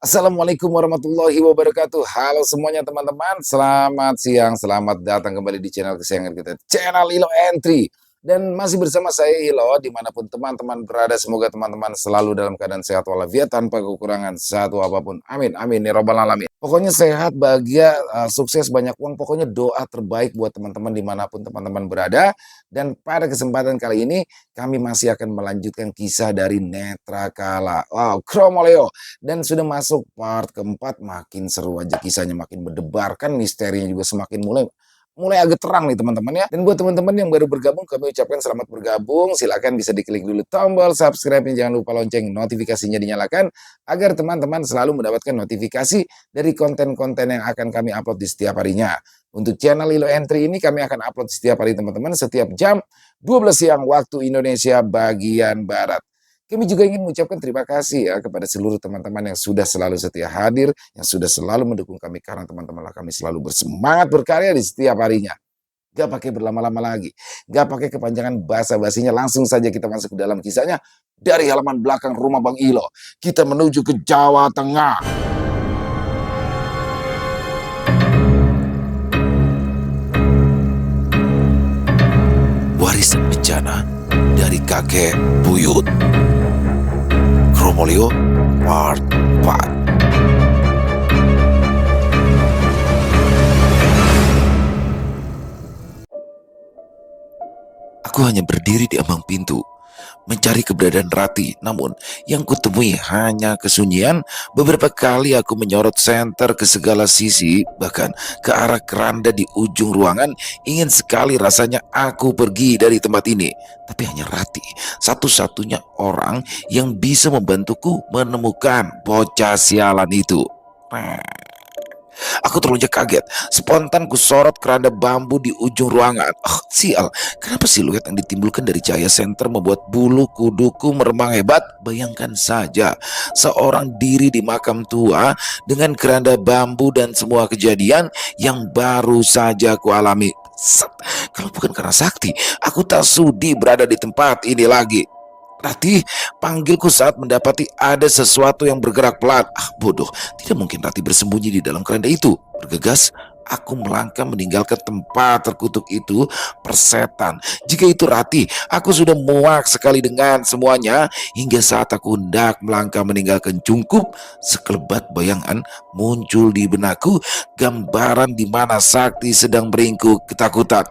Assalamualaikum warahmatullahi wabarakatuh. Halo semuanya teman-teman, selamat siang, selamat datang kembali di channel kesayangan kita, channel Ilo Entry. Dan masih bersama saya Ilo, dimanapun teman-teman berada, semoga teman-teman selalu dalam keadaan sehat walafiat tanpa kekurangan satu apapun. Amin, amin, ya robbal alamin. Pokoknya sehat, bahagia, sukses, banyak uang, pokoknya doa terbaik buat teman-teman dimanapun teman-teman berada. Dan pada kesempatan kali ini, kami masih akan melanjutkan kisah dari Netrakala. Wow, Kromoleo. Dan sudah masuk part keempat, makin seru aja kisahnya, makin berdebar, kan misterinya juga semakin mulai agak terang nih teman-teman ya. Dan buat teman-teman yang baru bergabung, kami ucapkan selamat bergabung. Silakan bisa diklik dulu tombol subscribe-nya, jangan lupa lonceng notifikasinya dinyalakan agar teman-teman selalu mendapatkan notifikasi dari konten-konten yang akan kami upload di setiap harinya. Untuk channel Ilo Entry ini kami akan upload setiap hari teman-teman, setiap jam 12 siang waktu Indonesia bagian Barat. Kami juga ingin mengucapkan terima kasih ya kepada seluruh teman-teman yang sudah selalu setia hadir, yang sudah selalu mendukung kami, karena teman-temanlah kami selalu bersemangat berkarya di setiap harinya. Gak pakai berlama-lama lagi, gak pakai kepanjangan basa-basinya, langsung saja kita masuk ke dalam kisahnya. Dari halaman belakang rumah Bang Ilo, kita menuju ke Jawa Tengah. Warisan bencana dari kakek buyut. Kromoleo Part 4. Aku hanya berdiri di ambang pintu, mencari keberadaan Rati. Namun, yang kutemui hanya kesunyian. Beberapa kali aku menyorot senter ke segala sisi, bahkan ke arah keranda di ujung ruangan. Ingin sekali rasanya aku pergi dari tempat ini. Tapi hanya Rati, satu-satunya orang yang bisa membantuku menemukan bocah sialan itu. Aku terlonjak kaget. Spontan ku sorot keranda bambu di ujung ruangan. Sial, kenapa siluet yang ditimbulkan dari cahaya senter membuat bulu kuduku meremang hebat? Bayangkan saja, seorang diri di makam tua dengan keranda bambu dan semua kejadian yang baru saja ku alami. Kalau bukan karena sakti, aku tak sudi berada di tempat ini lagi. Rati, panggilku saat mendapati ada sesuatu yang bergerak pelan. Bodoh, tidak mungkin Rati bersembunyi di dalam keranda itu. Bergegas, aku melangkah meninggalkan tempat terkutuk itu. Persetan, jika itu Rati, aku sudah muak sekali dengan semuanya. Hingga saat aku hendak melangkah meninggalkan Cungkup, sekelebat bayangan muncul di benakku. Gambaran di mana Sakti sedang beringkuk ketakutan.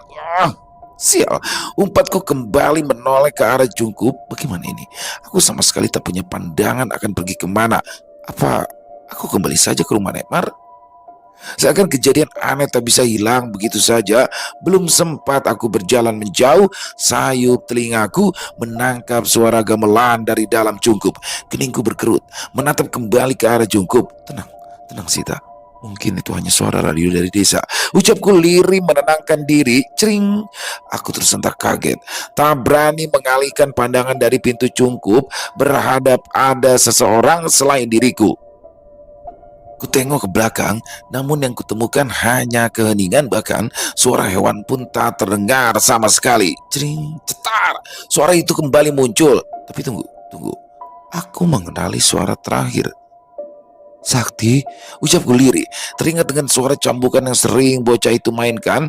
Sial, umpatku kembali menoleh ke arah Cungkup. Bagaimana ini? Aku sama sekali tak punya pandangan akan pergi kemana. Apa aku kembali saja ke rumah Nekmar? Seakan kejadian aneh tak bisa hilang begitu saja. Belum sempat aku berjalan menjauh, sayup telingaku menangkap suara gamelan dari dalam Cungkup. Keningku berkerut, menatap kembali ke arah Cungkup. Tenang, tenang Sita. Mungkin itu hanya suara radio dari desa. Ucapku lirih menenangkan diri. Cering. Aku tersentak kaget. Tak berani mengalihkan pandangan dari pintu Cungkup. Berhadap ada seseorang selain diriku. Kutengok ke belakang, namun yang kutemukan hanya keheningan, bahkan suara hewan pun tak terdengar sama sekali. Cering, cetar. Suara itu kembali muncul. Tapi tunggu. Aku mengenali suara terakhir. Sakti, ucapku lirih, teringat dengan suara cambukan yang sering bocah itu mainkan.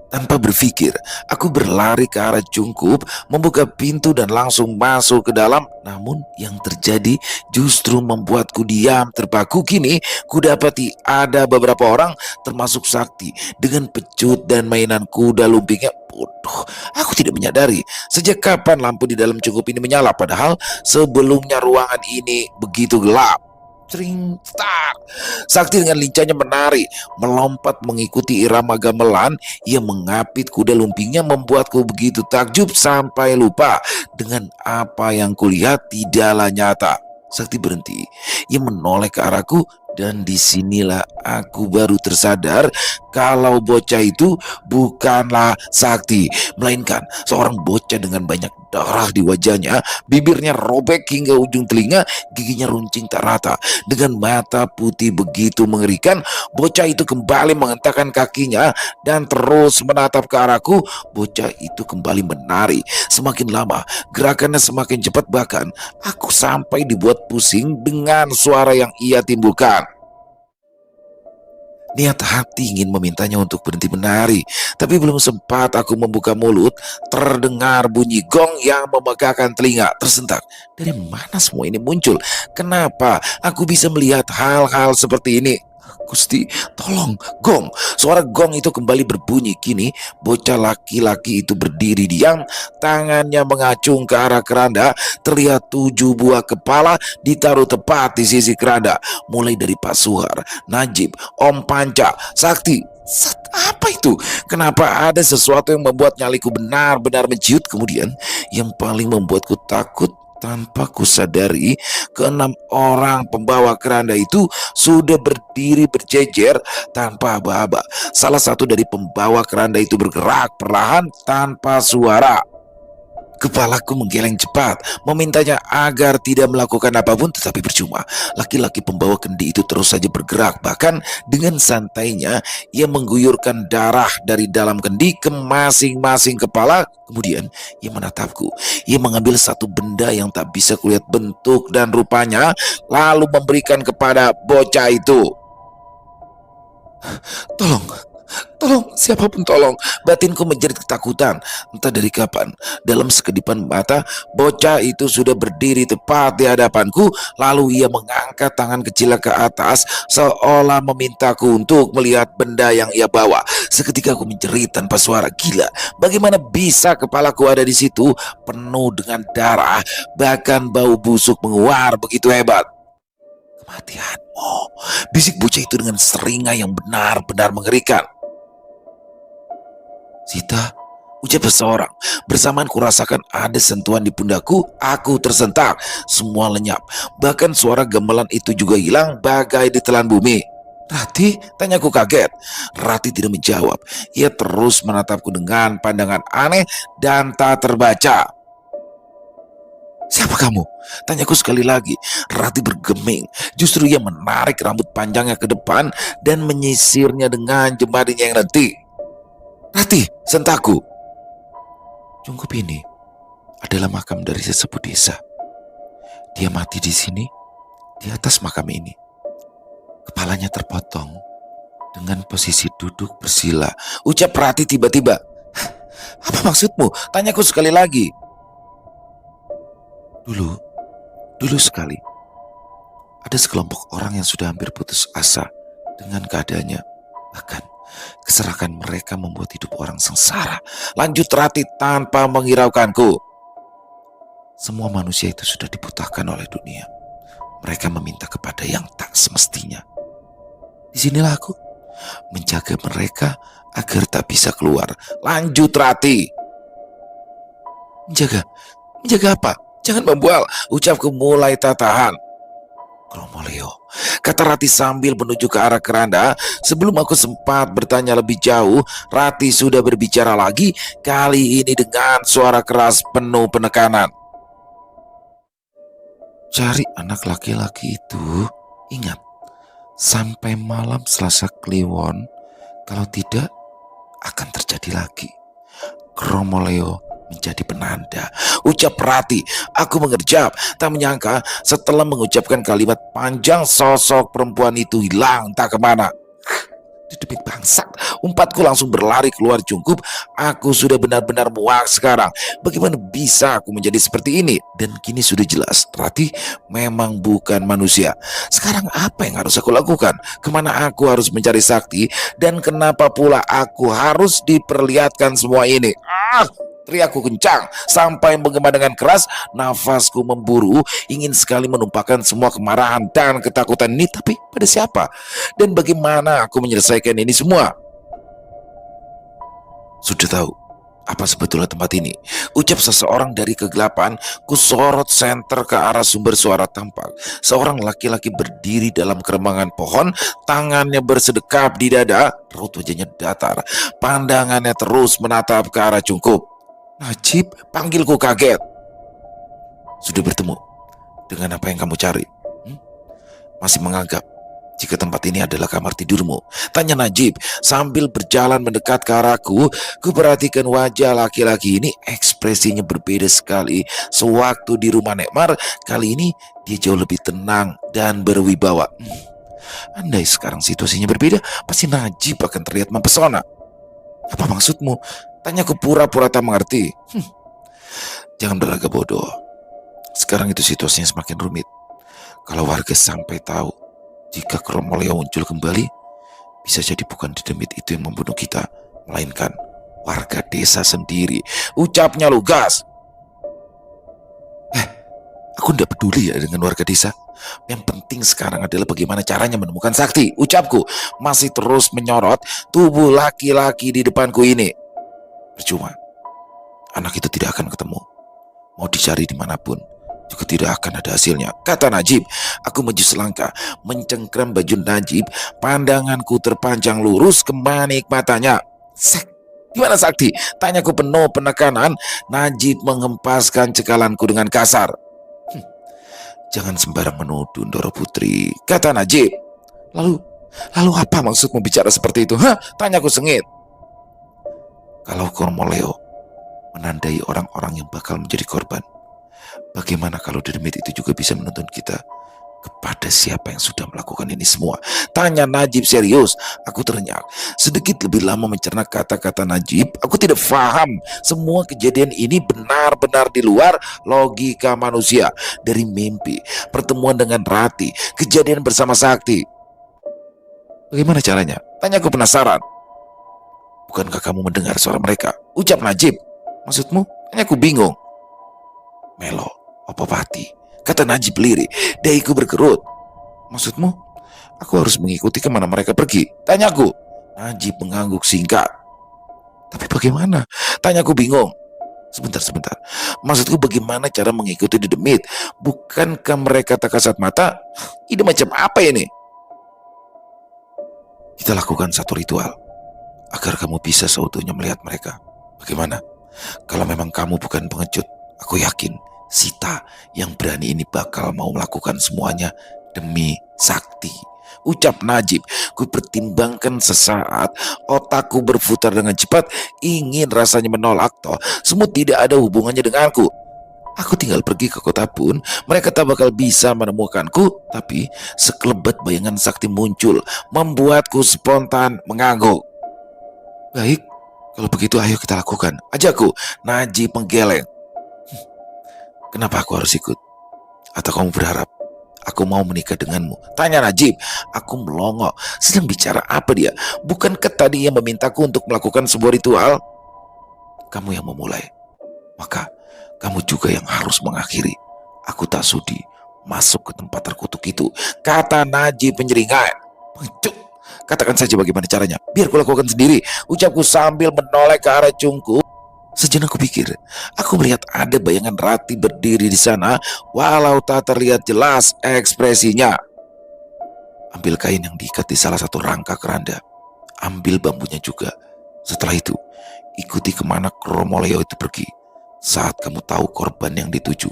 Tanpa berpikir, aku berlari ke arah Cungkup, membuka pintu dan langsung masuk ke dalam. Namun yang terjadi justru membuatku diam terpaku. Kini kudapati ada beberapa orang, termasuk Sakti, dengan pecut dan mainan kuda lumpingnya. Bodoh, aku tidak menyadari sejak kapan lampu di dalam Cungkup ini menyala, padahal sebelumnya ruangan ini begitu gelap. Cering, star. Sakti dengan lincahnya menari, melompat mengikuti irama gamelan. Ia mengapit kuda lumpingnya, membuatku begitu takjub sampai lupa dengan apa yang kulihat tidaklah nyata. Sakti berhenti. Ia menoleh ke arahku, dan disinilah aku baru tersadar kalau bocah itu bukanlah Sakti, melainkan seorang bocah dengan banyak berdarah di wajahnya, bibirnya robek hingga ujung telinga, giginya runcing tak rata. Dengan mata putih begitu mengerikan, bocah itu kembali menghentakkan kakinya dan terus menatap ke arahku. Bocah itu kembali menari. Semakin lama, gerakannya semakin cepat, bahkan aku sampai dibuat pusing dengan suara yang ia timbulkan. Niat hati ingin memintanya untuk berhenti menari, tapi belum sempat aku membuka mulut, terdengar bunyi gong yang memegahkan telinga. Tersentak, dari mana semua ini muncul? Kenapa aku bisa melihat hal-hal seperti ini? Gusti, tolong, gong. Suara gong itu kembali berbunyi. Kini bocah laki-laki itu berdiri diam, tangannya mengacung ke arah keranda. Terlihat 7 buah kepala ditaruh tepat di sisi keranda, mulai dari Pak Suhar, Najib, Om Panca, Sakti. Apa itu? Kenapa ada sesuatu yang membuat nyaliku benar-benar menciut? Kemudian yang paling membuatku takut, tanpa kusadari, keenam orang pembawa keranda itu sudah berdiri berjejer tanpa aba-aba. Salah satu dari pembawa keranda itu bergerak perlahan tanpa suara. Kepalaku menggeleng cepat, memintanya agar tidak melakukan apapun, tetapi percuma. Laki-laki pembawa kendi itu terus saja bergerak. Bahkan dengan santainya ia mengguyurkan darah dari dalam kendi ke masing-masing kepala. Kemudian ia menatapku. Ia mengambil satu benda yang tak bisa kulihat bentuk dan rupanya, lalu memberikan kepada bocah itu. Tolong, tolong, siapapun tolong. Batinku menjerit ketakutan. Entah dari kapan, dalam sekedipan mata, bocah itu sudah berdiri tepat di hadapanku. Lalu ia mengangkat tangan kecilnya ke atas, seolah memintaku untuk melihat benda yang ia bawa. Seketika aku menjerit tanpa suara. Gila, bagaimana bisa kepalaku ada di situ, penuh dengan darah, bahkan bau busuk menguar begitu hebat. Kematianmu, bisik bocah itu dengan seringai yang benar-benar mengerikan. Sita, ucap seseorang. Bersamaan kurasakan ada sentuhan di pundakku. Aku tersentak. Semua lenyap. Bahkan suara gamelan itu juga hilang bagai ditelan bumi. Rati, tanyaku kaget. Rati tidak menjawab. Ia terus menatapku dengan pandangan aneh dan tak terbaca. Siapa kamu? Tanyaku sekali lagi. Rati bergeming. Justru ia menarik rambut panjangnya ke depan dan menyisirnya dengan jemarinya yang lentik. Rati, sentakku. Cungkup ini adalah makam dari sesepuh desa. Dia mati di sini, di atas makam ini. Kepalanya terpotong dengan posisi duduk bersila. Ucap Rati tiba-tiba. Apa maksudmu? Tanyaku sekali lagi. Dulu sekali, ada sekelompok orang yang sudah hampir putus asa dengan keadaannya. Bahkan keserakan mereka membuat hidup orang sengsara. Lanjut Rati tanpa menghiraukanku. Semua manusia itu sudah dibutakan oleh dunia. Mereka meminta kepada yang tak semestinya. Disinilah aku menjaga mereka agar tak bisa keluar. Lanjut Rati. Menjaga apa? Jangan membual, ucapku mulai tak tahan. Kromoleo, kata Rati sambil menuju ke arah keranda. Sebelum aku sempat bertanya lebih jauh, Rati sudah berbicara lagi, kali ini dengan suara keras penuh penekanan. Cari anak laki-laki itu, ingat, sampai malam Selasa Kliwon, kalau tidak akan terjadi lagi. Kromoleo menjadi penanda, ucap Rati. Aku mengerjap, tak menyangka setelah mengucapkan kalimat panjang, sosok perempuan itu hilang tak kemana. Demi bangsat, umpatku langsung berlari keluar Cungkup. Aku sudah benar-benar muak sekarang. Bagaimana bisa aku menjadi seperti ini? Dan kini sudah jelas, Rati memang bukan manusia. Sekarang apa yang harus aku lakukan? Kemana aku harus mencari Sakti? Dan kenapa pula aku harus diperlihatkan semua ini? Teriakku kencang sampai menggema dengan keras. Nafasku memburu, ingin sekali menumpahkan semua kemarahan dan ketakutan ini. Tapi pada siapa? Dan bagaimana aku menyelesaikan ini semua? Sudah tahu apa sebetulnya tempat ini? Ucap seseorang dari kegelapan. Kusorot senter ke arah sumber suara tampak. Seorang laki-laki berdiri dalam keremangan pohon, tangannya bersedekap di dada, raut wajahnya datar, pandangannya terus menatap ke arah Cungkup. Najib, panggilku kaget. Sudah bertemu dengan apa yang kamu cari? Hmm? Masih menganggap jika tempat ini adalah kamar tidurmu? Tanya Najib sambil berjalan mendekat ke arahku. Kuperhatikan wajah laki-laki ini, ekspresinya berbeda sekali. Sewaktu di rumah Nekmar, kali ini dia jauh lebih tenang dan berwibawa. Andai sekarang situasinya berbeda, pasti Najib akan terlihat mempesona. Apa maksudmu? Tanyaku pura-pura tak mengerti. Jangan berlagak bodoh. Sekarang itu situasinya semakin rumit. Kalau warga sampai tahu jika Kromoleo muncul kembali, bisa jadi bukan dedemit itu yang membunuh kita, melainkan warga desa sendiri. Ucapnya lugas. Aku tidak peduli ya dengan warga desa. Yang penting sekarang adalah bagaimana caranya menemukan Sakti. Ucapku masih terus menyorot tubuh laki-laki di depanku ini. Percuma. Anak itu tidak akan ketemu. Mau dicari dimanapun juga tidak akan ada hasilnya, kata Najib. Aku maju selangkah, mencengkram baju Najib. Pandanganku terpanjang lurus ke manik matanya. Gimana Sakti? Tanyaku penuh penekanan. Najib menghempaskan cekalanku dengan kasar. Jangan sembarang menuduh, Ndoro Putri, kata Najib. Lalu apa maksudmu bicara seperti itu? Tanyaku sengit. Kalau Kromoleo menandai orang-orang yang bakal menjadi korban, bagaimana kalau dedemit itu juga bisa menuntun kita kepada siapa yang sudah melakukan ini semua? Tanya Najib serius. Aku terenyak. Sedikit lebih lama mencerna kata-kata Najib. Aku tidak paham. Semua kejadian ini benar-benar di luar logika manusia. Dari mimpi, pertemuan dengan Rati, kejadian bersama Sakti. Bagaimana caranya? Tanyaku penasaran. Bukankah kamu mendengar suara mereka? Ucap Najib. Maksudmu? Tanyaku bingung. Melo, Opopati, kata Najib lirik. Dahiku berkerut. Maksudmu? Aku harus mengikuti kemana mereka pergi? Tanyaku. Najib mengangguk singkat. Tapi bagaimana? Tanyaku bingung. Sebentar. Maksudku bagaimana cara mengikuti dedemit? Bukankah mereka tak kasat mata? Ide macam apa ini? Kita lakukan satu ritual agar kamu bisa seutuhnya melihat mereka. Bagaimana? Kalau memang kamu bukan pengecut, aku yakin Sita yang berani ini bakal mau melakukan semuanya demi Sakti. Ucap Najib. Ku pertimbangkan sesaat. Otakku berputar dengan cepat. Ingin rasanya menolak, toh semua tidak ada hubungannya denganku. Aku tinggal pergi ke kota pun mereka tak bakal bisa menemukanku. Tapi sekelebat bayangan Sakti muncul, membuatku spontan mengangguk. Baik, kalau begitu ayo kita lakukan, ajakku. Najib menggeleng. Kenapa aku harus ikut? Atau kamu berharap aku mau menikah denganmu? Tanya Najib. Aku melongo. Sedang bicara apa dia? Bukankah tadi yang memintaku untuk melakukan sebuah ritual? Kamu yang memulai, maka kamu juga yang harus mengakhiri. Aku tak sudi masuk ke tempat terkutuk itu, kata Najib penyeringan. Cuk, katakan saja bagaimana caranya, biar kulakukan sendiri, ucapku sambil menoleh ke arah cungku. Sejenak aku pikir, aku melihat ada bayangan Rati berdiri di sana, walau tak terlihat jelas ekspresinya. Ambil kain yang diikat di salah satu rangka keranda, ambil bambunya juga. Setelah itu, ikuti kemana Kromoleo itu pergi. Saat kamu tahu korban yang dituju,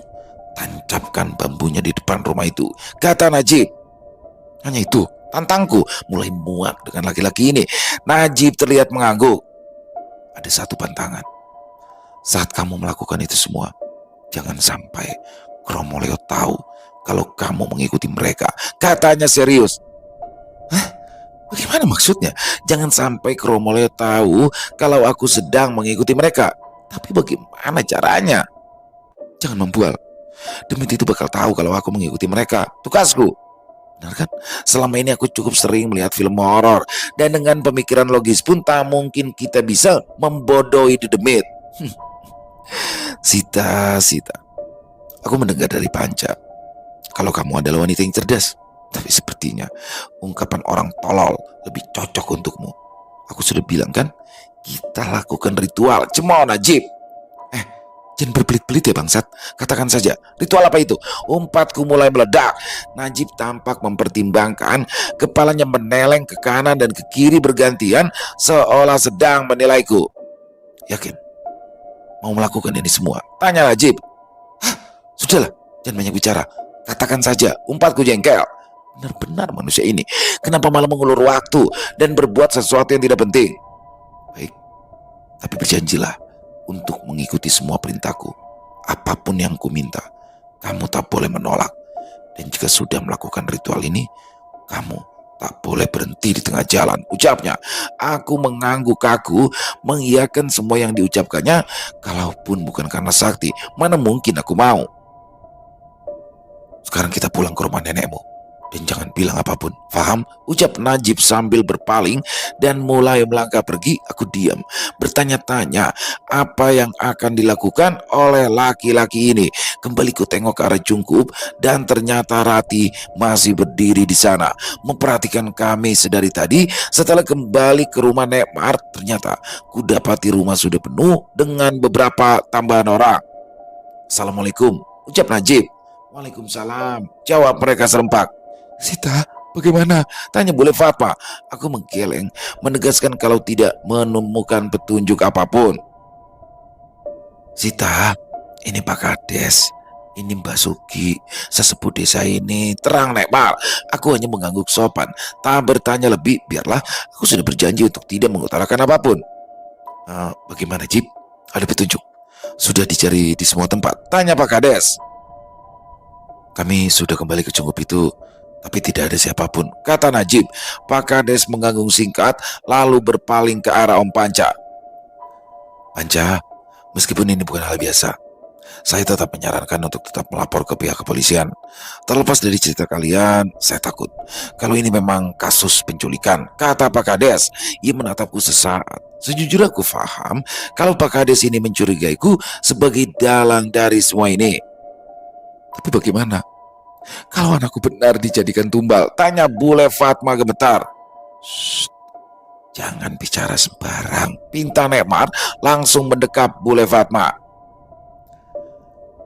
tancapkan bambunya di depan rumah itu, kata Najib. Hanya itu, tantangku. Mulai muak dengan laki-laki ini. Najib terlihat mengangguk. Ada satu pantangan. Saat kamu melakukan itu semua, jangan sampai Kromoleo tahu kalau kamu mengikuti mereka, katanya serius. Bagaimana maksudnya? Jangan sampai Kromoleo tahu kalau aku sedang mengikuti mereka. Tapi bagaimana caranya? Jangan membual. Demit itu bakal tahu kalau aku mengikuti mereka. Tugasku. Benar kan? Selama ini aku cukup sering melihat film horor, dan dengan pemikiran logis pun tak mungkin kita bisa membodohi Demit. Sita, aku mendengar dari Panca kalau kamu adalah wanita yang cerdas. Tapi sepertinya ungkapan orang tolol lebih cocok untukmu. Aku sudah bilang kan, kita lakukan ritual. Cemooh Najib. Jangan berbelit-belit ya bangsat. Katakan saja, ritual apa itu? Umpatku mulai meledak. Najib tampak mempertimbangkan. Kepalanya meneleng ke kanan dan ke kiri bergantian, seolah sedang menilaiku. Yakin? mau melakukan ini semua? Tanya Najib. Sudahlah, jangan banyak bicara. Katakan saja, umpatku jengkel. Benar-benar manusia ini, kenapa malah mengulur waktu dan berbuat sesuatu yang tidak penting? Baik, tapi berjanjilah untuk mengikuti semua perintahku. Apapun yang ku minta, kamu tak boleh menolak. Dan jika sudah melakukan ritual ini, kamu tak boleh berhenti di tengah jalan. Ucapnya. Aku mengangguk kaku, mengiyakan semua yang diucapkannya. Kalaupun bukan karena sakti, mana mungkin aku mau. Sekarang kita pulang ke rumah nenekmu. Dan jangan bilang apapun, faham? Ucap Najib sambil berpaling dan mulai melangkah pergi. Aku diam, bertanya-tanya apa yang akan dilakukan oleh laki-laki ini. Kembali ku tengok ke arah Jungkup dan ternyata Rati masih berdiri di sana, memperhatikan kami sedari tadi. Setelah kembali ke rumah Nekmar, ternyata ku dapati rumah sudah penuh dengan beberapa tambahan orang. Assalamualaikum, ucap Najib. Waalaikumsalam, jawab mereka serempak. Sita, bagaimana? Tanya Bule Fatma. Aku menggeleng, menegaskan kalau tidak menemukan petunjuk apapun. Sita, ini Pak Kades, ini Mbak Sugi, sesepuh desa ini. Terang Nekmar, aku hanya mengangguk sopan, tak bertanya lebih. Biarlah, aku sudah berjanji untuk tidak mengutarakan apapun. Bagaimana Jip? Ada petunjuk? Sudah dicari di semua tempat? Tanya Pak Kades. Kami sudah kembali ke Jungkup itu, tapi tidak ada siapapun, kata Najib. Pak Kades mengganggung singkat, lalu berpaling ke arah Om Panca. Panca, meskipun ini bukan hal biasa, saya tetap menyarankan untuk tetap melapor ke pihak kepolisian. Terlepas dari cerita kalian, saya takut kalau ini memang kasus penculikan, kata Pak Kades. Ia menatapku sesaat. Sejujurnya aku paham kalau Pak Kades ini mencurigaiku sebagai dalang dari semua ini. Tapi bagaimana kalau anakku benar dijadikan tumbal? Tanya Bule Fatma gemetar. Shh, jangan bicara sembarang, pinta Nekmar langsung mendekap Bule Fatma.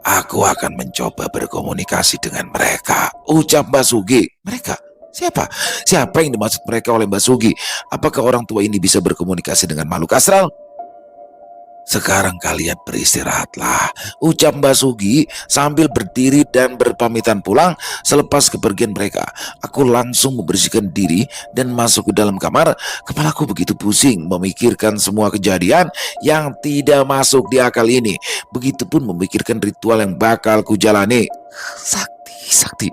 Aku akan mencoba berkomunikasi dengan mereka, ucap Mbak Sugi. Mereka? Siapa? Siapa yang dimaksud mereka oleh Mbak Sugi? Apakah orang tua ini bisa berkomunikasi dengan makhluk astral? Sekarang kalian beristirahatlah, ucap Mbak Sugi sambil berdiri dan berpamitan pulang. Selepas kepergian mereka, aku langsung membersihkan diri dan masuk ke dalam kamar. Kepalaku begitu pusing memikirkan semua kejadian yang tidak masuk di akal ini. Begitupun memikirkan ritual yang bakal kujalani. Sakti,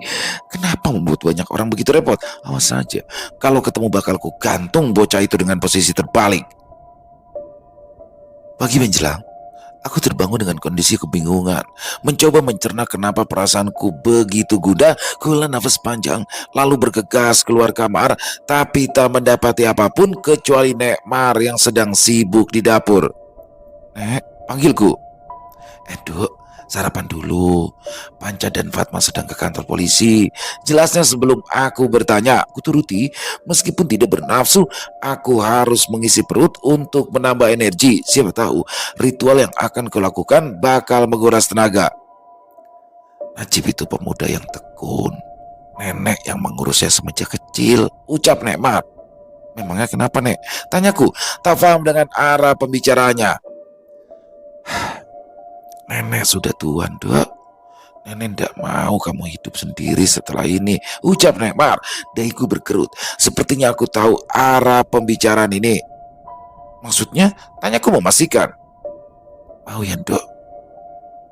kenapa membuat banyak orang begitu repot? Awas saja, kalau ketemu bakal ku gantung bocah itu dengan posisi terbalik. Pagi menjelang, aku terbangun dengan kondisi kebingungan, mencoba mencerna kenapa perasaanku begitu gundah. Ku hela nafas panjang, lalu bergegas keluar kamar, tapi tak mendapati apapun kecuali Nekmar yang sedang sibuk di dapur. Nek, panggilku. Duk, sarapan dulu. Panca dan Fatma sedang ke kantor polisi. Jelasnya sebelum aku bertanya. Aku turuti, meskipun tidak bernafsu. Aku harus mengisi perut untuk menambah energi. Siapa tahu ritual yang akan kulakukan bakal menguras tenaga. Najib itu pemuda yang tekun, nenek yang mengurusnya semenjak kecil, ucap Nekmar. Memangnya kenapa, Nek? Tanyaku, tak paham dengan arah pembicaranya. Nenek sudah tua, Dok. Nenek tidak mau kamu hidup sendiri setelah ini, ucap Nekmar. Dahiku berkerut. Sepertinya aku tahu arah pembicaraan ini. Maksudnya? Tanyaku memastikan. Mau ya, Dok?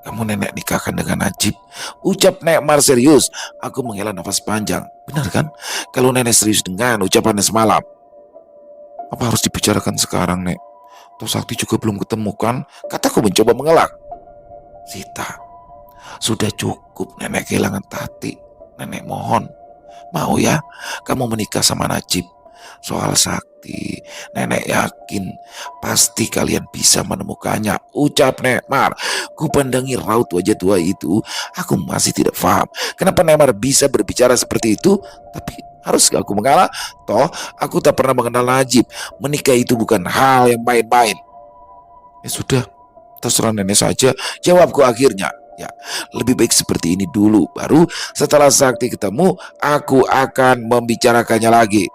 Kamu nenek nikahkan dengan Najib, ucap Nekmar serius. Aku menghela nafas panjang. Benar kan? Kalau nenek serius dengan ucapannya semalam. Apa harus dibicarakan sekarang, Nek? Toh Sakti juga belum ketemu kan? Kataku mencoba mengelak. Sita, sudah cukup nenek kehilangan Tati. Nenek mohon, mau ya kamu menikah sama Najib. Soal Sakti, nenek yakin pasti kalian bisa menemukannya, ucap Nekmar. Ku pandangi raut wajah tua itu. Aku masih tidak paham kenapa Nekmar bisa berbicara seperti itu. Tapi harus aku mengalah? Toh aku tak pernah mengenal Najib. Menikah itu bukan hal yang main-main. Ya sudah, terserah nenek saja, jawabku akhirnya. Ya, lebih baik seperti ini dulu. Baru setelah Sakti ketemu, aku akan membicarakannya lagi.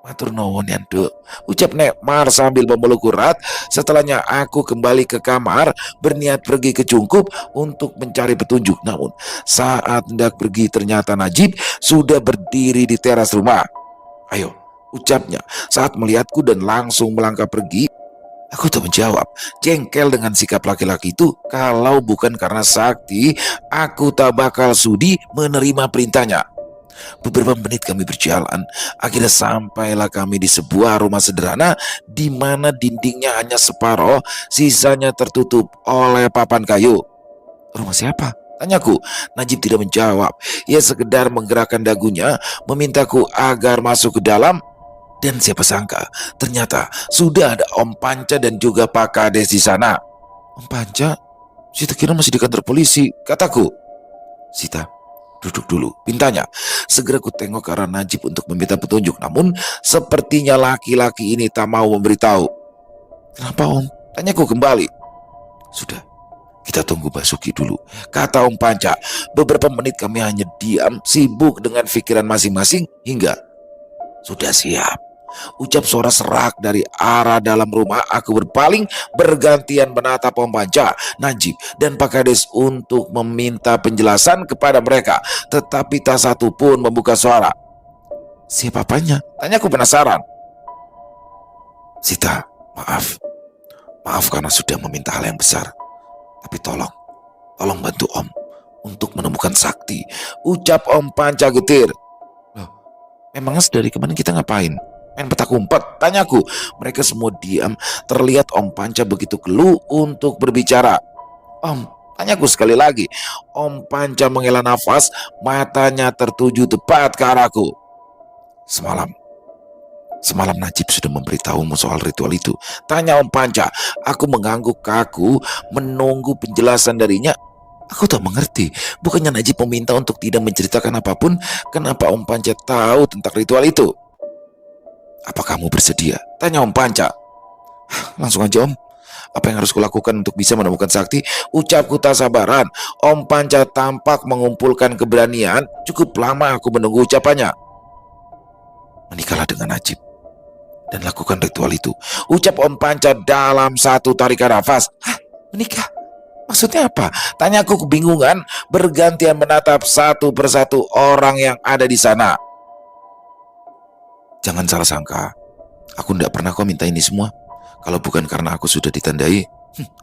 Matur nuwun Yanduk, ucap Nek Mar sambil memeluk erat. Setelahnya aku kembali ke kamar, berniat pergi ke Cungkup untuk mencari petunjuk. Namun saat hendak pergi ternyata Najib sudah berdiri di teras rumah. Ayo, ucapnya saat melihatku dan langsung melangkah pergi. Aku tak menjawab, jengkel dengan sikap laki-laki itu. Kalau bukan karena sakti, aku tak bakal sudi menerima perintahnya. Beberapa menit kami berjalan, akhirnya sampailah kami di sebuah rumah sederhana di mana dindingnya hanya separoh, sisanya tertutup oleh papan kayu. Rumah siapa? Tanyaku. Najib tidak menjawab. Ia sekedar menggerakkan dagunya, memintaku agar masuk ke dalam. Dan siapa sangka, ternyata sudah ada Om Panca dan juga Pak Kades di sana. Om Panca? Sita kira masih di kantor polisi, kataku. Sita, duduk dulu, pintanya. Segera ku tengok ke arah Najib untuk meminta petunjuk. Namun sepertinya laki-laki ini tak mau memberitahu. Kenapa Om? Tanyaku kembali. Sudah, kita tunggu Basuki dulu, kata Om Panca. Beberapa menit kami hanya diam, sibuk dengan pikiran masing-masing hingga sudah siap, ucap suara serak dari arah dalam rumah. Aku berpaling, bergantian menatap Om Panca, Najib, dan Pak Kades untuk meminta penjelasan kepada mereka. Tetapi tak satu pun membuka suara. Siapa apanya? Tanyaku penasaran. Sita, maaf karena sudah meminta hal yang besar. Tapi tolong bantu Om untuk menemukan sakti, ucap Om Panca getir. Loh, memangnya dari kemarin kita ngapain? Main petak umpet? Tanyaku. Mereka semua diam. Terlihat Om Panca begitu geluh untuk berbicara. Om, tanyaku sekali lagi. Om Panca menghela nafas, matanya tertuju tepat ke arahku. Semalam Najib sudah memberitahumu soal ritual itu, tanya Om Panca. Aku mengangguk kaku, menunggu penjelasan darinya. Aku tak mengerti. Bukannya Najib meminta untuk tidak menceritakan apapun? Kenapa Om Panca tahu tentang ritual itu? Apa kamu bersedia? Tanya Om Panca. Langsung aja Om. Apa yang harus kulakukan untuk bisa menemukan sakti? Ucapku tak sabaran. Om Panca tampak mengumpulkan keberanian. Cukup lama aku menunggu ucapannya. Menikahlah dengan Najib dan lakukan ritual itu, ucap Om Panca dalam satu tarikan nafas. Hah? Menikah? Maksudnya apa? Tanyaku kebingungan, bergantian menatap satu persatu orang yang ada di sana. Jangan salah sangka, aku tidak pernah kau minta ini semua. Kalau bukan karena aku sudah ditandai,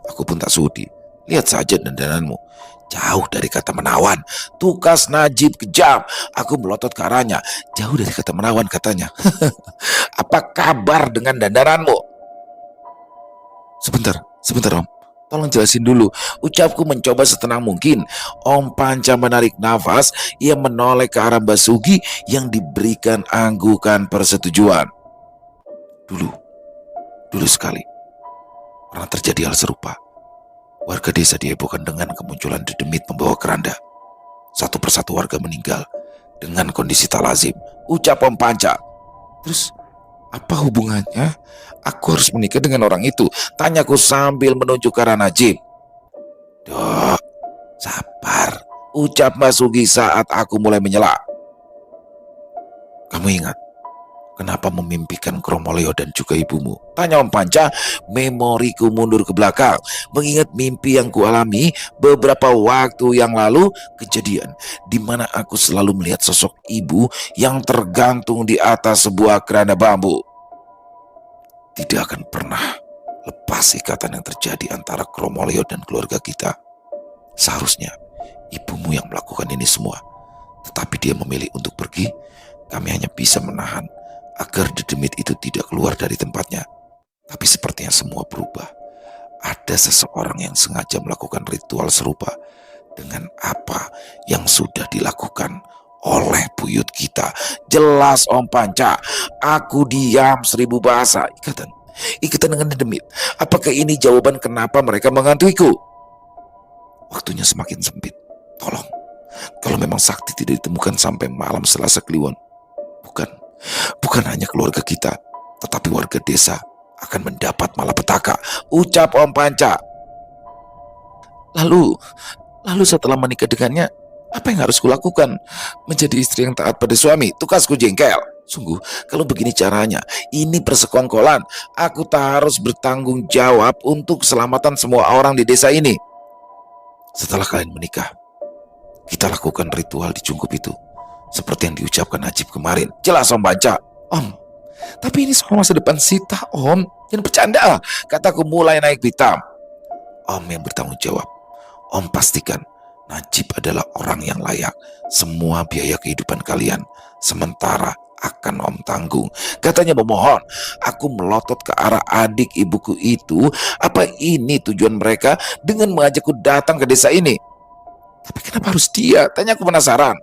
aku pun tak sudi. Lihat saja dandananmu, jauh dari kata menawan. Tukas Najib kejam. Aku melotot ke arahnya. Jauh dari kata menawan, katanya. Apa kabar dengan dandananmu? Sebentar Om. Tolong jelasin dulu, ucapku mencoba setenang mungkin. Om Panca menarik nafas. Ia menoleh ke arah Basuki yang diberikan anggukan persetujuan. Dulu sekali pernah terjadi hal serupa. Warga desa dihebohkan dengan kemunculan dedemit membawa keranda. Satu persatu warga meninggal dengan kondisi tak lazim, ucap Om Panca. Terus apa hubungannya aku harus menikah dengan orang itu? Tanyaku sambil menunjuk ke arah Najib. Dok, sabar, ucap Basuki saat aku mulai menyela. Kamu ingat kenapa memimpikan Kromoleo dan juga ibumu? Tanya Om Panca. Memoriku mundur ke belakang, mengingat mimpi yang kualami beberapa waktu yang lalu. Kejadian di mana aku selalu melihat sosok ibu yang tergantung di atas sebuah keranda bambu. Tidak akan pernah lepas ikatan yang terjadi antara Kromoleo dan keluarga kita. Seharusnya ibumu yang melakukan ini semua, tetapi dia memilih untuk pergi. Kami hanya bisa menahan agar dedemit itu tidak keluar dari tempatnya. Tapi sepertinya semua berubah. Ada seseorang yang sengaja melakukan ritual serupa dengan apa yang sudah dilakukan oleh buyut kita. Jelas Om Panca. Aku diam 1000 bahasa. Ikatan dengan dedemit. Apakah ini jawaban kenapa mereka menghantuiku? Waktunya semakin sempit. Tolong, kalau memang sakti tidak ditemukan sampai malam Selasa Kliwon, bukan hanya keluarga kita, tetapi warga desa akan mendapat malapetaka, ucap Om Panca. Lalu setelah menikah dengannya, apa yang harus kulakukan? Menjadi istri yang taat pada suami, tukasku jengkel. Sungguh, kalau begini caranya, ini persekongkolan. Aku tak harus bertanggung jawab untuk keselamatan semua orang di desa ini. Setelah kalian menikah, kita lakukan ritual di Cungkup itu. Seperti yang diucapkan Najib kemarin. Jelas Om baca. Om, tapi ini soal masa depan Sita, Om. Jangan bercanda, kataku mulai naik pitam. Om yang bertanggung jawab. Om pastikan Najib adalah orang yang layak. Semua biaya kehidupan kalian sementara akan Om tanggung. Katanya memohon. Aku melotot ke arah adik ibuku itu. Apa ini tujuan mereka dengan mengajakku datang ke desa ini? Tapi kenapa harus dia? Tanya aku penasaran.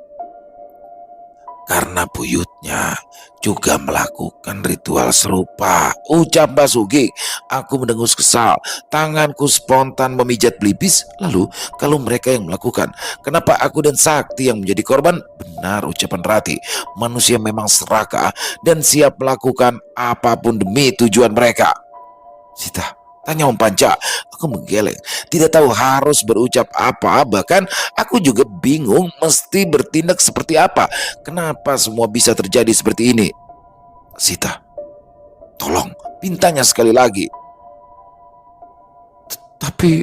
Karena buyutnya juga melakukan ritual serupa, ucap Basuki. Aku mendengus kesal, tanganku spontan memijat pelipis. Lalu kalau mereka yang melakukan, kenapa aku dan Sakti yang menjadi korban? Benar ucapan Rati, manusia memang serakah dan siap melakukan apapun demi tujuan mereka. Sita, tanya Om Panca. Aku menggeleng, tidak tahu harus berucap apa. Bahkan aku juga bingung mesti bertindak seperti apa. Kenapa semua bisa terjadi seperti ini? Sita, tolong, pintanya sekali lagi. Tapi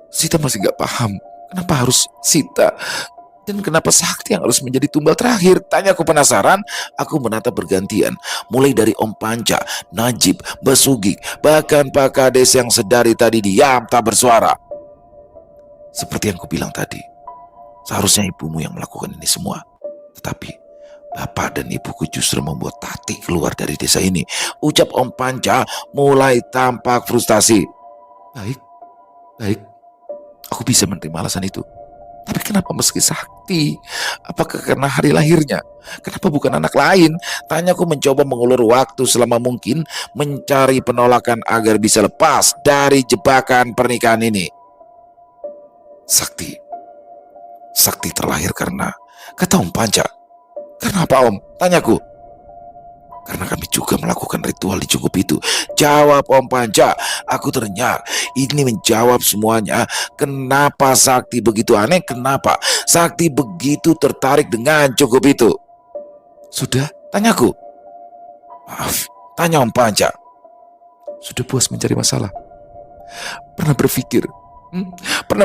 Sita masih gak paham. Kenapa harus Sita? Dan kenapa Sakti yang harus menjadi tumbal terakhir? Tanya aku penasaran. Aku menatap bergantian. Mulai dari Om Panca, Najib, Basugi, bahkan Pak Kades yang sedari tadi diam tak bersuara. Seperti yang kubilang tadi, seharusnya ibumu yang melakukan ini semua. Tetapi bapak dan ibuku justru membuat Tati keluar dari desa ini. Ucap Om Panca mulai tampak frustasi. Baik, baik. Aku bisa menerima alasan itu. Tapi kenapa meski Sakti? Apakah karena hari lahirnya? Kenapa bukan anak lain? Tanyaku mencoba mengulur waktu selama mungkin mencari penolakan agar bisa lepas dari jebakan pernikahan ini. Sakti terlahir karena, kata Om Panca. Karena apa Om? Tanyaku. Karena kami juga melakukan ritual di Cungkup itu. Jawab Om Panca. Aku terenyak. Ini menjawab semuanya. Kenapa Sakti begitu aneh? Kenapa Sakti begitu tertarik dengan Cungkup itu? Sudah? Tanyaku. Maaf, tanya Om Panca. Sudah puas mencari masalah? Pernah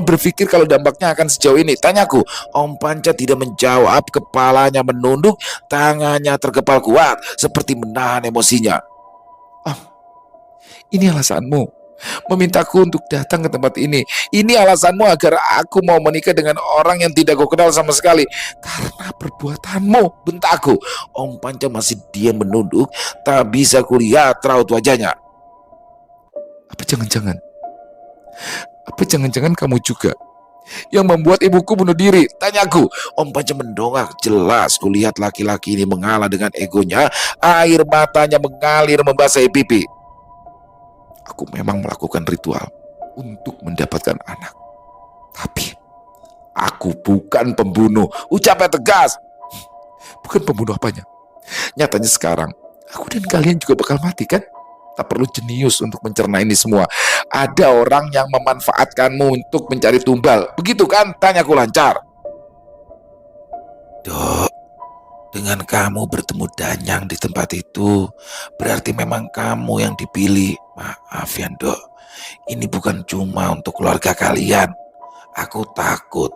berpikir kalau dampaknya akan sejauh ini? Tanyaku. Om Panca tidak menjawab, kepalanya menunduk, tangannya terkepal kuat, seperti menahan emosinya. Ini alasanmu memintaku untuk datang ke tempat ini. Ini alasanmu agar aku mau menikah dengan orang yang tidak kau kenal sama sekali. Karena perbuatanmu, bentakku. Om Panca masih diam menunduk, tak bisa kulihat raut wajahnya. Apa jangan-jangan kamu juga yang membuat ibuku bunuh diri? Tanyaku. Om Panca mendongak. Jelas kulihat laki-laki ini mengalah dengan egonya. Air matanya mengalir membasahi pipi. Aku memang melakukan ritual untuk mendapatkan anak. Tapi aku bukan pembunuh. Ucapnya tegas. Bukan pembunuh apanya? Nyatanya sekarang aku dan kalian juga bakal mati kan? Tak perlu jenius untuk mencerna ini semua. Ada orang yang memanfaatkanmu untuk mencari tumbal. Begitu kan? Tanyaku lancar. Dok, dengan kamu bertemu Danyang di tempat itu, berarti memang kamu yang dipilih. Maaf ya Dok, ini bukan cuma untuk keluarga kalian. Aku takut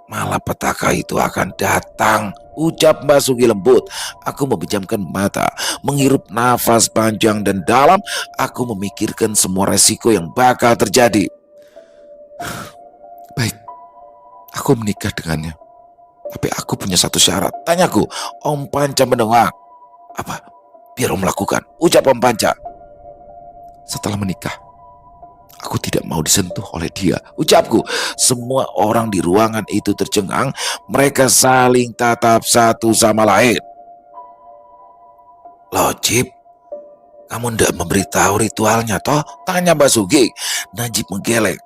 malah petaka itu akan datang. Ucap Mbak Sugi lembut. Aku memejamkan mata, menghirup nafas panjang dan dalam. Aku memikirkan semua resiko yang bakal terjadi. Baik, aku menikah dengannya. Tapi aku punya satu syarat. Tanyaku. Om Panca mendongak. Apa? Biar Om lakukan. Ucap Om Panca. Setelah menikah, aku tidak mau disentuh oleh dia. Ucapku. Semua orang di ruangan itu tercengang. Mereka saling tatap satu sama lain. Loh Cip, kamu ndak memberitahu ritualnya toh? Tanya Mbak Sugi. Najib menggeleng.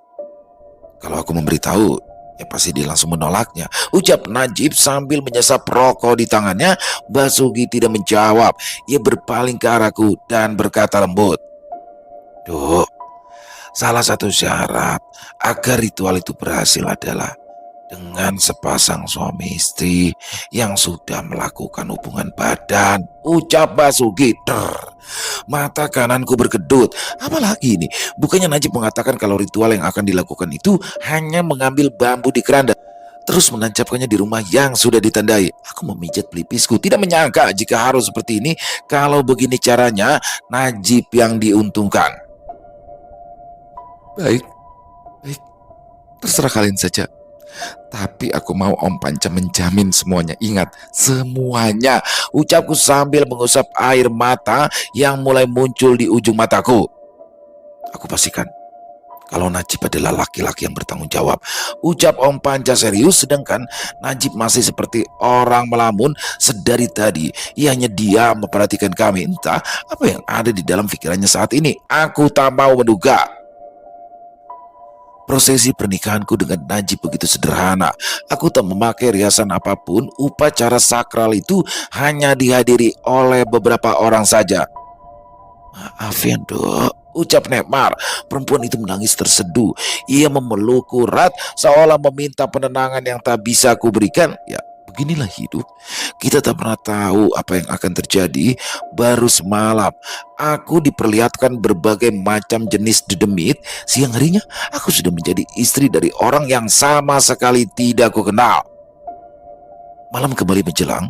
Kalau aku memberitahu, ya pasti dia langsung menolaknya. Ucap Najib sambil menyesap rokok di tangannya. Mbak Sugi tidak menjawab. Ia berpaling ke arahku dan berkata lembut. Duk, salah satu syarat agar ritual itu berhasil adalah dengan sepasang suami istri yang sudah melakukan hubungan badan, ucap Basuki. Mata kananku berkedut. Apalagi ini? Bukannya Najib mengatakan kalau ritual yang akan dilakukan itu hanya mengambil bambu di keranda, terus menancapkannya di rumah yang sudah ditandai. Aku memijat pelipisku, tidak menyangka jika harus seperti ini. Kalau begini caranya, Najib yang diuntungkan. Baik, baik, terserah kalian saja. Tapi aku mau Om Panca menjamin semuanya. Ingat, semuanya. Ucapku sambil mengusap air mata yang mulai muncul di ujung mataku. Aku pastikan kalau Najib adalah laki-laki yang bertanggung jawab. Ucap Om Panca serius, sedangkan Najib masih seperti orang melamun sedari tadi. Ia hanya diam memperhatikan kami. Entah apa yang ada di dalam pikirannya saat ini. Aku tak mau menduga. Prosesi pernikahanku dengan Najib begitu sederhana. Aku tak memakai riasan apapun. Upacara sakral itu hanya dihadiri oleh beberapa orang saja. Maaf ya Dok, ucap Nekmar. Perempuan itu menangis terseduh. Ia memelukku erat seolah meminta penenangan yang tak bisa aku berikan. Ya, beginilah hidup. Kita tak pernah tahu apa yang akan terjadi. Baru semalam aku diperlihatkan berbagai macam jenis dedemit. Siang harinya aku sudah menjadi istri dari orang yang sama sekali tidak aku kenal. Malam kembali menjelang.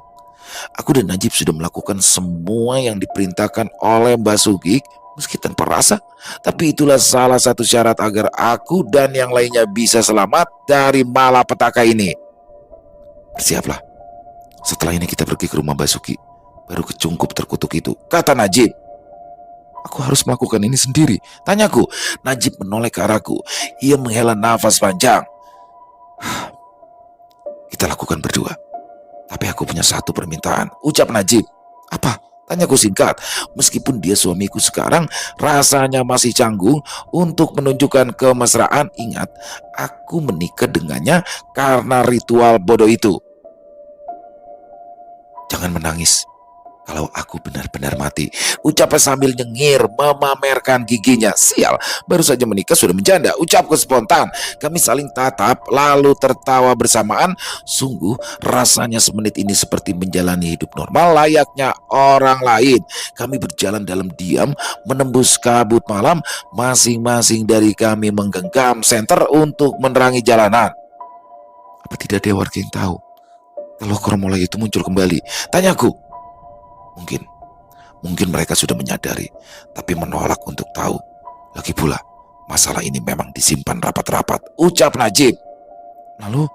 Aku dan Najib sudah melakukan semua yang diperintahkan oleh Mbak Sugik, meski tanpa rasa. Tapi itulah salah satu syarat agar aku dan yang lainnya bisa selamat dari malapetaka ini. Bersiaplah. Setelah ini kita pergi ke rumah Mbak Suki. Baru kecungkup terkutuk itu, kata Najib. Aku harus melakukan ini sendiri, tanyaku. Najib menoleh ke arahku. Ia menghela nafas panjang. Kita lakukan berdua. Tapi aku punya satu permintaan, ucap Najib. Apa? Tanyaku singkat. Meskipun dia suamiku sekarang, rasanya masih canggung untuk menunjukkan kemesraan. Ingat, aku menikah dengannya karena ritual bodoh itu. Jangan menangis kalau aku benar-benar mati, ucapnya sambil nyengir memamerkan giginya. Sial, baru saja menikah sudah menjanda, ucapku spontan. Kami saling tatap lalu tertawa bersamaan. Sungguh rasanya semenit ini seperti menjalani hidup normal layaknya orang lain. Kami berjalan dalam diam menembus kabut malam. Masing-masing dari kami menggenggam senter untuk menerangi jalanan. Apa tidak ada warga yang tahu kalau Kormola itu muncul kembali? Tanyaku. Mungkin mereka sudah menyadari, tapi menolak untuk tahu. Lagi pula, masalah ini memang disimpan rapat-rapat, ucap Najib. Lalu,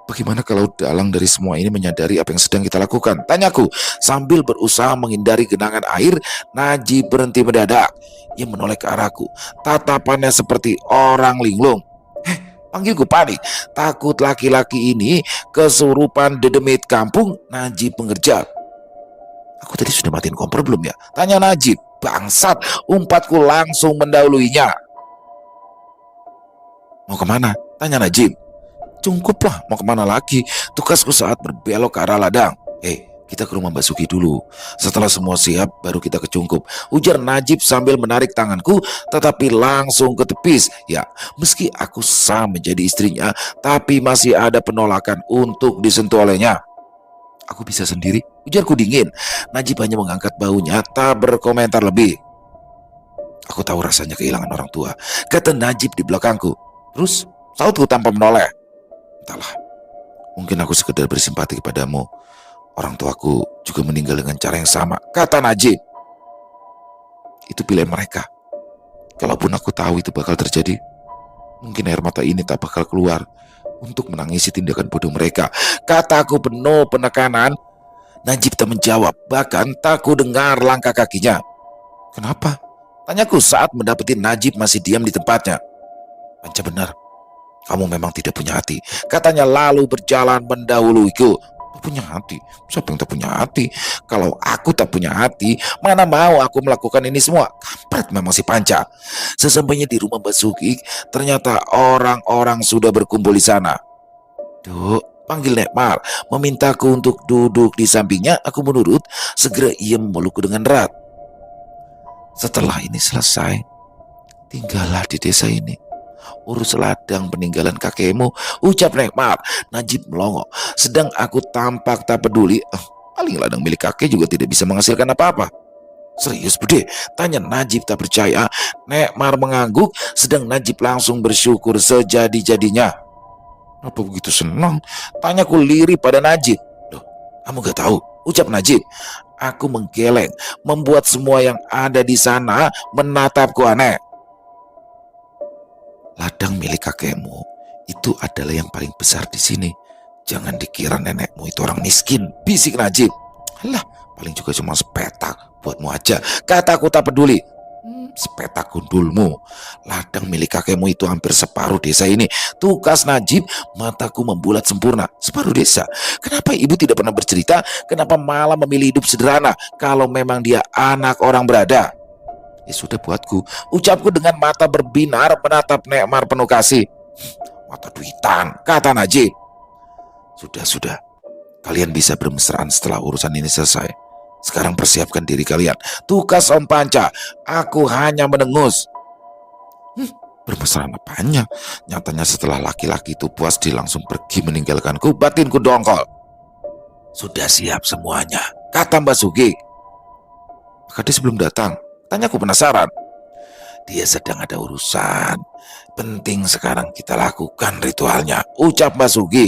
bagaimana kalau dalang dari semua ini menyadari apa yang sedang kita lakukan? Tanyaku, sambil berusaha menghindari genangan air. Najib berhenti mendadak. Ia menoleh ke arahku, tatapannya seperti orang linglung. Panggilku panik, takut laki-laki ini kesurupan dedemit kampung. Najib mengerjak. Aku tadi sudah matiin kompor belum ya? Tanya Najib. Bangsat, umpatku langsung mendahuluinya. Mau kemana? Tanya Najib. Cungkuplah, mau kemana lagi? Tugasku saat berbelok ke arah ladang. Kita ke rumah Mbak Suki dulu. Setelah semua siap, baru kita ke Cungkup, ujar Najib sambil menarik tanganku, tetapi langsung ketepis. Ya, meski aku sah menjadi istrinya, tapi masih ada penolakan untuk disentuh olehnya. Aku bisa sendiri, ujarku dingin. Najib hanya mengangkat bahunya, tak berkomentar lebih. Aku tahu rasanya kehilangan orang tua, kata Najib di belakangku. Terus, sautku tanpa menoleh. Entahlah, mungkin aku sekedar bersimpati kepadamu. Orang tuaku juga meninggal dengan cara yang sama, kata Najib. Itu pilihan mereka. Kalaupun aku tahu itu bakal terjadi, mungkin air mata ini tak bakal keluar untuk menangisi tindakan bodoh mereka, kataku penuh penekanan. Najib tak menjawab, bahkan tak ku dengar langkah kakinya. Kenapa? Tanyaku saat mendapati Najib masih diam di tempatnya. Panca benar, kamu memang tidak punya hati, katanya lalu berjalan mendahuluiku. Tak punya hati? Siapa yang tak punya hati? Kalau aku tak punya hati, mana mau aku melakukan ini semua? Kampret memang si Panca. Sesampainya di rumah Mbak Suki, ternyata orang-orang sudah berkumpul di sana. Duk, panggil Nekmar, memintaku untuk duduk di sampingnya. Aku menurut. Segera ia memelukku dengan erat. Setelah ini selesai, tinggallah di desa ini. urus ladang peninggalan kakekmu, ucap Nekmar. Najib melongo. Sedang aku tampak tak peduli. Paling ladang milik kakek juga tidak bisa menghasilkan apa-apa. Serius Bude? Tanya Najib tak percaya. Nekmar mengangguk, sedang Najib langsung bersyukur sejadi-jadinya. Apa begitu senang? Tanyaku lirih pada Najib. Loh, kamu gak tahu? Ucap Najib. Aku menggeleng, membuat semua yang ada di sana menatapku aneh. Ladang milik kakekmu itu adalah yang paling besar di sini. Jangan dikira nenekmu itu orang miskin, bisik Najib. Alah, paling juga cuma sepetak, buatmu aja. Kataku tak peduli. Sepetak gundulmu. Ladang milik kakekmu itu hampir separuh desa ini. Tukas Najib, mataku membulat sempurna. Separuh desa. Kenapa ibu tidak pernah bercerita? Kenapa malah memilih hidup sederhana kalau memang dia anak orang berada? Ya sudah buatku, ucapku dengan mata berbinar menatap Nekmar penuh kasih. Mata duitan, kata Najib. Sudah, kalian bisa bermesraan setelah urusan ini selesai. Sekarang persiapkan diri kalian. Tukas Om Panca, aku hanya mendengus. Bermesraan apanya? Nyatanya setelah laki-laki itu puas dia langsung pergi meninggalkanku, batinku dongkol. Sudah siap semuanya, kata Mbak Sugi. Maka dia sebelum datang. Tanyaku penasaran. Dia sedang ada urusan. Penting sekarang kita lakukan ritualnya, ucap Mbak Sugi.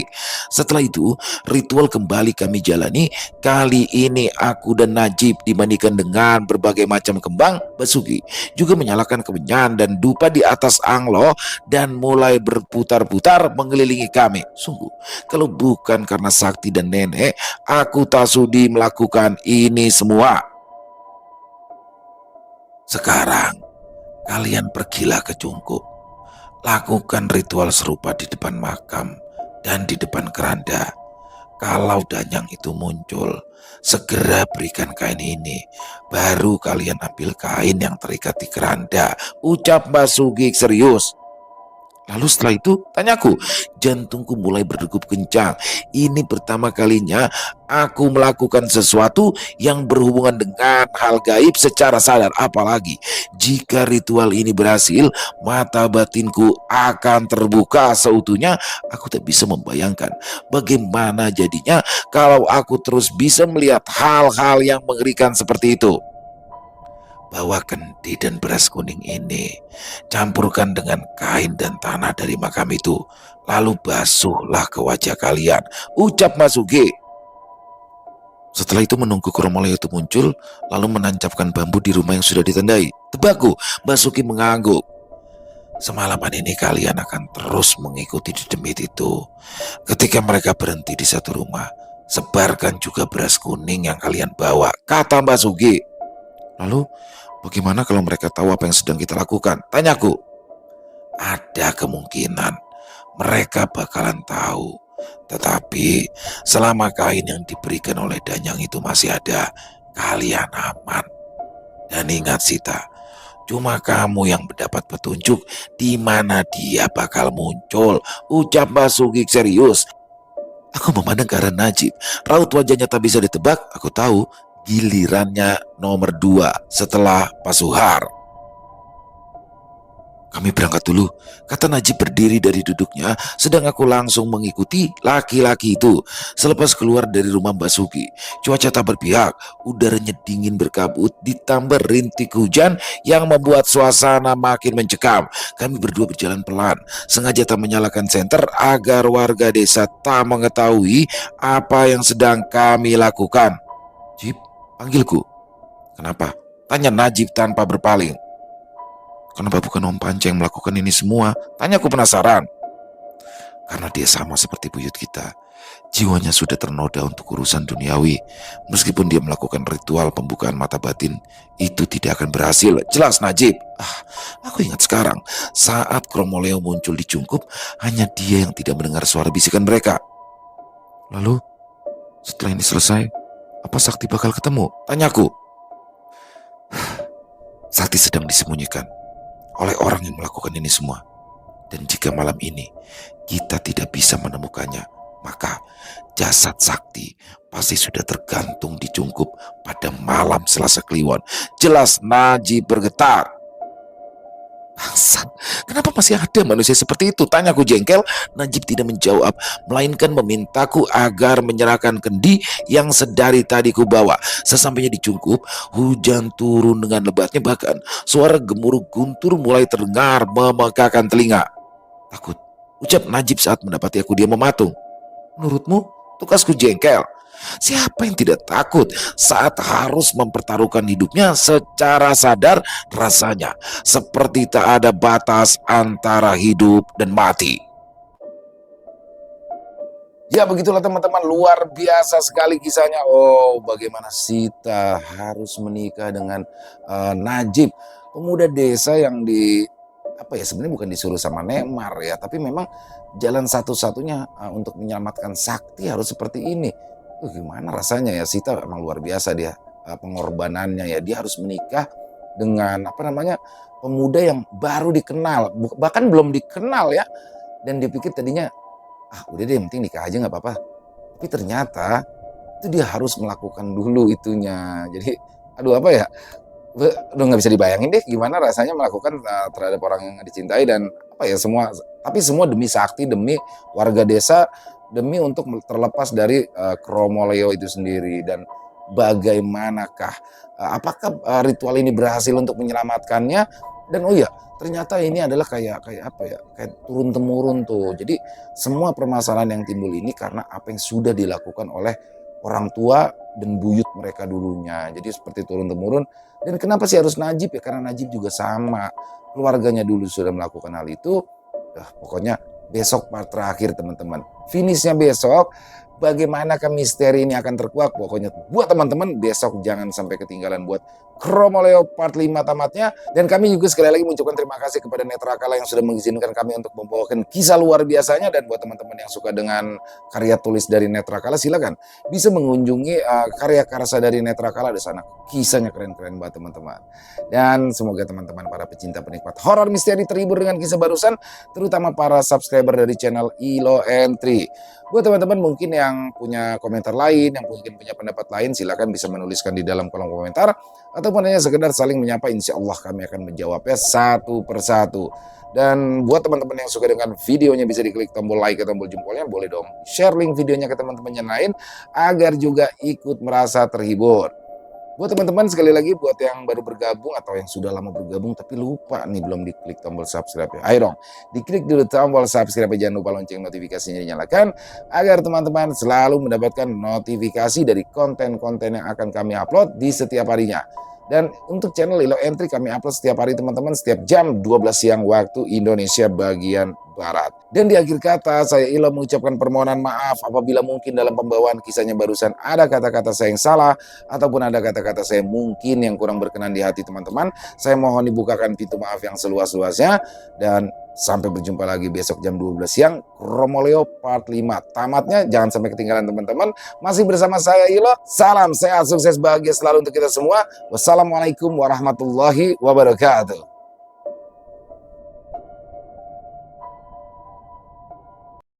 Setelah itu, ritual kembali kami jalani. Kali ini aku dan Najib dimandikan dengan berbagai macam kembang. Mbak Sugi juga menyalakan kemenyan dan dupa di atas anglo dan mulai berputar-putar mengelilingi kami. Sungguh, kalau bukan karena sakti dan nenek, aku tak sudi melakukan ini semua. Sekarang, kalian pergilah ke Cungkup. Lakukan ritual serupa di depan makam dan di depan keranda. Kalau Danyang itu muncul, segera berikan kain ini. Baru kalian ambil kain yang terikat di keranda, ucap Mbak Sugi serius. Lalu setelah itu, tanyaku, jantungku mulai berdegup kencang. Ini pertama kalinya aku melakukan sesuatu yang berhubungan dengan hal gaib secara sadar. Apalagi jika ritual ini berhasil, mata batinku akan terbuka seutuhnya. Aku tak bisa membayangkan bagaimana jadinya kalau aku terus bisa melihat hal-hal yang mengerikan seperti itu. Bawa kendi dan beras kuning ini, campurkan dengan kain dan tanah dari makam itu, lalu basuhlah ke wajah kalian, ucap Mas Sugi. Setelah itu menunggu Kromoleo itu muncul, lalu menancapkan bambu di rumah yang sudah ditandai. Tebakku, Mbak Sugi mengangguk. Semalaman ini kalian akan terus mengikuti di demit itu. Ketika mereka berhenti di satu rumah, sebarkan juga beras kuning yang kalian bawa, kata Mbak Sugi. Lalu, bagaimana kalau mereka tahu apa yang sedang kita lakukan? Tanyaku. Ada kemungkinan mereka bakalan tahu. Tetapi selama kain yang diberikan oleh Danyang itu masih ada, kalian aman. Dan ingat Sita, cuma kamu yang mendapat petunjuk di mana dia bakal muncul, ucap Mbak Sugi serius. Aku memandang ke arah Najib. Raut wajahnya tak bisa ditebak. Aku tahu gilirannya nomor 2 setelah Pak Suhar. Kami berangkat dulu, kata Najib berdiri dari duduknya, sedang aku langsung mengikuti laki-laki itu. Selepas keluar dari rumah Mbak Sugi, cuaca tak berpihak, udaranya dingin berkabut, ditambah rintik hujan yang membuat suasana makin mencekam. Kami berdua berjalan pelan, sengaja tak menyalakan senter agar warga desa tak mengetahui apa yang sedang kami lakukan. Jib, panggilku. Kenapa? Tanya Najib tanpa berpaling. Kenapa bukan Om Panca yang melakukan ini semua? Tanyaku penasaran. Karena dia sama seperti buyut kita. Jiwanya sudah ternoda untuk urusan duniawi. Meskipun dia melakukan ritual pembukaan mata batin, itu tidak akan berhasil. Jelas Najib. Aku ingat sekarang, saat Kromoleo muncul di Cungkup, hanya dia yang tidak mendengar suara bisikan mereka. Lalu, setelah ini selesai, apa Sakti bakal ketemu? Tanyaku. Sakti sedang disembunyikan oleh orang yang melakukan ini semua. Dan jika malam ini kita tidak bisa menemukannya, maka jasad Sakti pasti sudah tergantung di Cungkup pada malam Selasa Kliwon. Jelas Najib bergetar. Bangsat, kenapa masih ada manusia seperti itu? Tanyaku jengkel. Najib tidak menjawab, melainkan memintaku agar menyerahkan kendi yang sedari tadi ku bawa. Sesampainya di Cungkup, hujan turun dengan lebatnya, bahkan suara gemuruh guntur mulai terdengar memekakan telinga. Takut, ucap Najib saat mendapati aku dia mematung. Menurutmu? Tukasku jengkel. Siapa yang tidak takut saat harus mempertaruhkan hidupnya secara sadar? Rasanya seperti tak ada batas antara hidup dan mati. Ya begitulah teman-teman, luar biasa sekali kisahnya. Oh, bagaimana Sita harus menikah dengan Najib, pemuda desa yang sebenarnya bukan disuruh sama Neymar ya, tapi memang jalan satu-satunya untuk menyelamatkan Sakti harus seperti ini. Gimana rasanya ya, Sita emang luar biasa dia pengorbanannya ya. Dia harus menikah dengan pemuda yang baru dikenal, bahkan belum dikenal ya, dan dipikir tadinya udah deh, yang penting nikah aja nggak apa-apa. Tapi ternyata itu dia harus melakukan dulu itunya. Jadi nggak bisa dibayangin deh gimana rasanya melakukan terhadap orang yang dicintai, dan semua demi Sakti, demi warga desa, demi untuk terlepas dari Kromoleo itu sendiri. Dan bagaimanakah apakah ritual ini berhasil untuk menyelamatkannya? Dan ternyata ini adalah kayak turun temurun tuh. Jadi semua permasalahan yang timbul ini karena apa yang sudah dilakukan oleh orang tua dan buyut mereka dulunya. Jadi seperti turun temurun. Dan kenapa sih harus Najib ya? Karena Najib juga sama, keluarganya dulu sudah melakukan hal itu. Pokoknya besok part terakhir teman-teman. Finishnya besok. Bagaimanakah misteri ini akan terkuak? Pokoknya buat teman-teman besok jangan sampai ketinggalan buat Kromoleo part 5 tamatnya. Dan kami juga sekali lagi mengucapkan terima kasih kepada Netrakala yang sudah mengizinkan kami untuk membawakan kisah luar biasanya. Dan buat teman-teman yang suka dengan karya tulis dari Netrakala, silakan bisa mengunjungi karya karsa dari Netrakala di sana. Kisahnya keren-keren banget teman-teman. Dan semoga teman-teman para pecinta penikmat horor misteri terhibur dengan kisah barusan, terutama para subscriber dari channel Ilo Entry. Buat teman-teman mungkin yang punya komentar lain, yang mungkin punya pendapat lain, silakan bisa menuliskan di dalam kolom komentar, ataupun hanya sekedar saling menyapa. Insya Allah kami akan menjawabnya satu persatu. Dan buat teman-teman yang suka dengan videonya, bisa diklik tombol like atau tombol jempolnya, boleh dong share link videonya ke teman-teman yang lain agar juga ikut merasa terhibur. Buat teman-teman sekali lagi, buat yang baru bergabung atau yang sudah lama bergabung tapi lupa nih belum diklik tombol subscribe ya, ayo dong diklik dulu tombol subscribe, jangan lupa lonceng notifikasinya dinyalakan agar teman-teman selalu mendapatkan notifikasi dari konten-konten yang akan kami upload di setiap harinya. Dan untuk channel Ilo Entry kami upload setiap hari teman-teman, setiap jam 12 siang waktu Indonesia bagian Barat. Dan di akhir kata, saya Ilo mengucapkan permohonan maaf apabila mungkin dalam pembawaan kisahnya barusan ada kata-kata saya yang salah, ataupun ada kata-kata saya mungkin yang kurang berkenan di hati teman-teman. Saya mohon dibukakan pintu maaf yang seluas-luasnya. Dan sampai berjumpa lagi besok jam 12 siang, Kromoleo part 5 tamatnya. Jangan sampai ketinggalan teman-teman. Masih bersama saya Ilo. Salam sehat, sukses, bahagia selalu untuk kita semua. Wassalamualaikum warahmatullahi wabarakatuh.